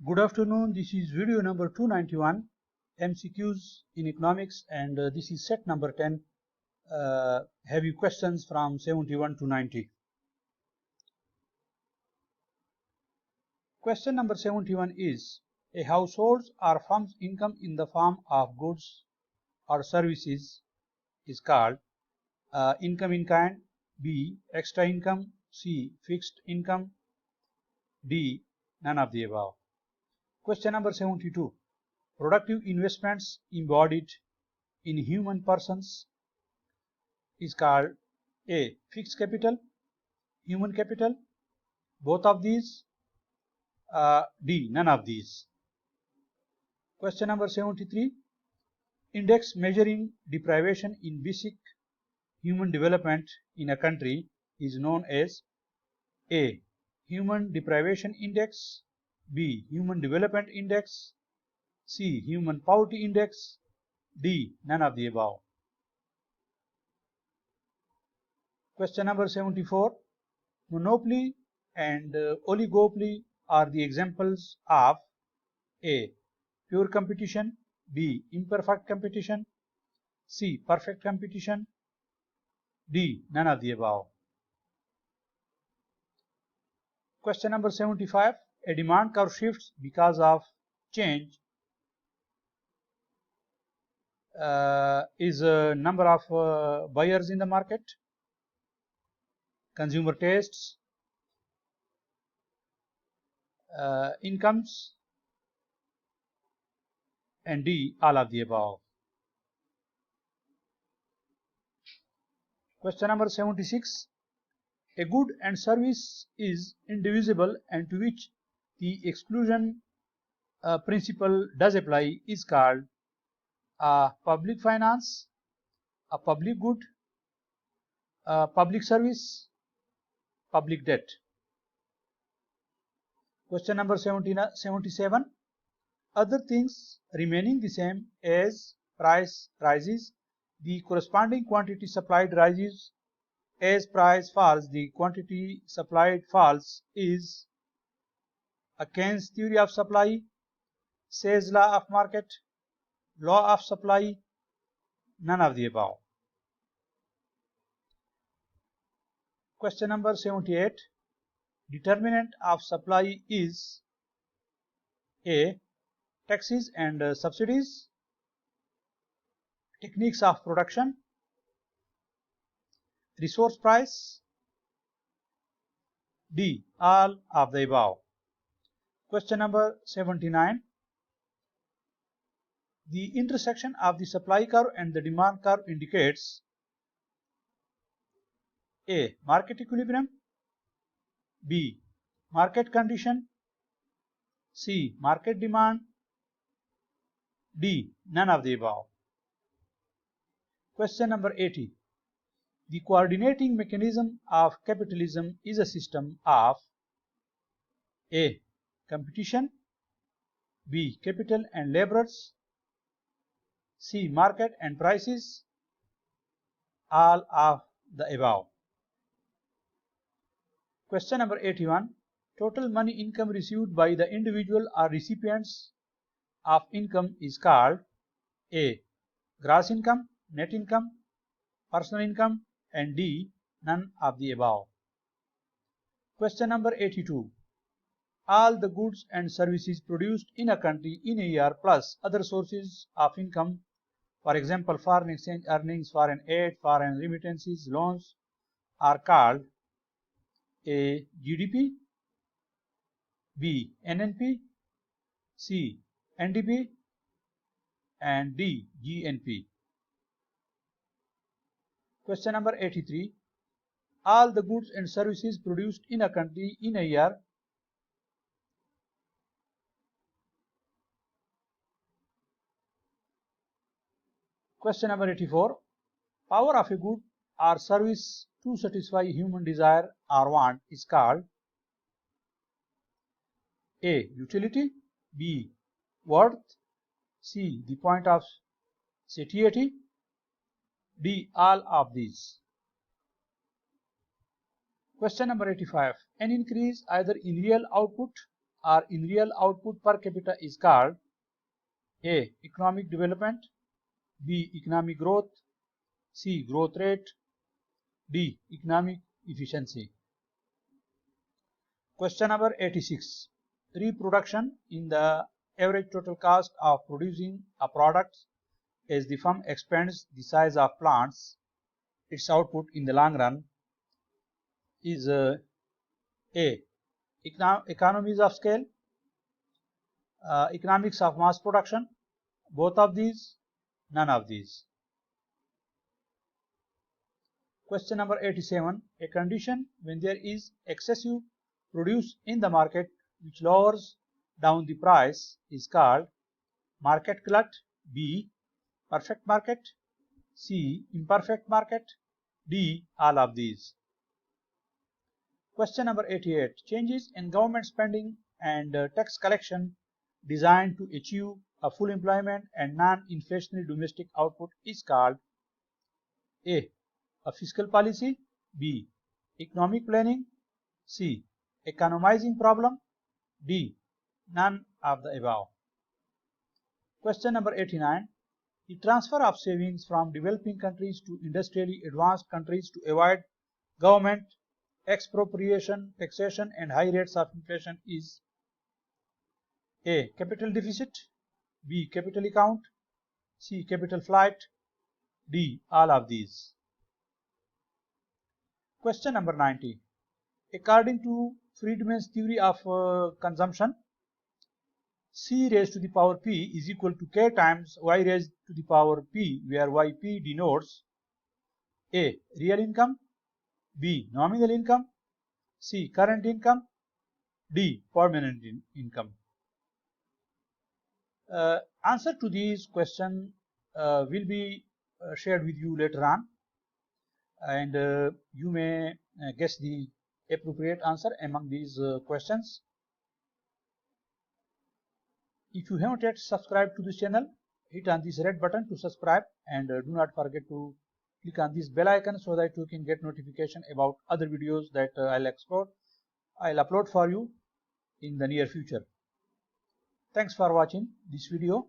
Good afternoon, this is video number 291, MCQs in economics, and this is set number 10. Have you questions from 71 to 90? Question number 71 is, a household's or firm's income in the form of goods or services is called income in kind, B, extra income, C, fixed income, D, none of the above. Question number 72. Productive investments embodied in human persons is called A, fixed capital, human capital, both of these, D, none of these. Question number 73. Index measuring deprivation in basic human development in a country is known as A, Human Deprivation Index, B, Human Development Index, C, Human Poverty Index, D, none of the above. Question number 74. Monopoly and oligopoly are the examples of A, pure competition, B, imperfect competition, C, perfect competition, D, none of the above. Question number 75. A demand curve shifts because of change is a number of buyers in the market, consumer tastes, incomes, and D, all of the above. Question number 76. A good and service is indivisible and to which the exclusion principle does apply is called a public finance, a public good, public service, public debt. Question number 77. Other things remaining the same as price rises, the corresponding quantity supplied rises. As price falls, the quantity supplied falls is a Keynes theory of supply, Say's law of market, law of supply, none of the above. Question number 78. Determinant of supply is A, taxes and subsidies, techniques of production, resource price, D, all of the above. Question number 79. The intersection of the supply curve and the demand curve indicates A, market equilibrium, B, market condition, C, market demand, D, none of the above. Question number 80. The coordinating mechanism of capitalism is a system of A, competition, B, capital and laborers, C, market and prices, all of the above. Question number 81. Total money income received by the individual or recipients of income is called A, gross income, net income, personal income, and D, none of the above. Question number 82. All the goods and services produced in a country in a year plus other sources of income, for example, foreign exchange earnings, foreign aid, foreign remittances, loans, are called A, GDP, B, NNP, C, NDP, and D, GNP. Question number 83. All the goods and services produced in a country in a year Question number 84. Power of a good or service to satisfy human desire or want is called A, utility, B, worth, C, the point of satiety, D, all of these. Question number 85. An increase either in real output or in real output per capita is called A. Economic development, B. Economic growth, C. Growth rate, D. Economic efficiency. Question number 86. Reproduction in the average total cost of producing a product as the firm expands the size of plants, its output in the long run is A. Economies of scale, economics of mass production, both of these, none of these. Question number 87. A condition when there is excessive produce in the market which lowers down the price is called market glut, B. Perfect market, C. Imperfect market, D. All of these. Question number 88. Changes in government spending and tax collection designed to achieve a full employment and non-inflationary domestic output is called A. A fiscal policy, B. Economic planning, C. Economizing problem, D. None of the above. Question number 89. The transfer of savings from developing countries to industrially advanced countries to avoid government expropriation, taxation and high rates of inflation is A. Capital deficit, B. Capital account, C. Capital flight, D. All of these. Question number 90. According to Friedman's theory of consumption, C raised to the power P is equal to K times Y raised to the power P, where YP denotes A. Real income, B. Nominal income, C. Current income, D. Permanent income. Answer to these questions will be shared with you later on, and you may guess the appropriate answer among these questions. If you haven't yet subscribed to this channel, hit on this red button to subscribe, and do not forget to click on this bell icon so that you can get notification about other videos that I'll upload for you in the near future. Thanks for watching this video.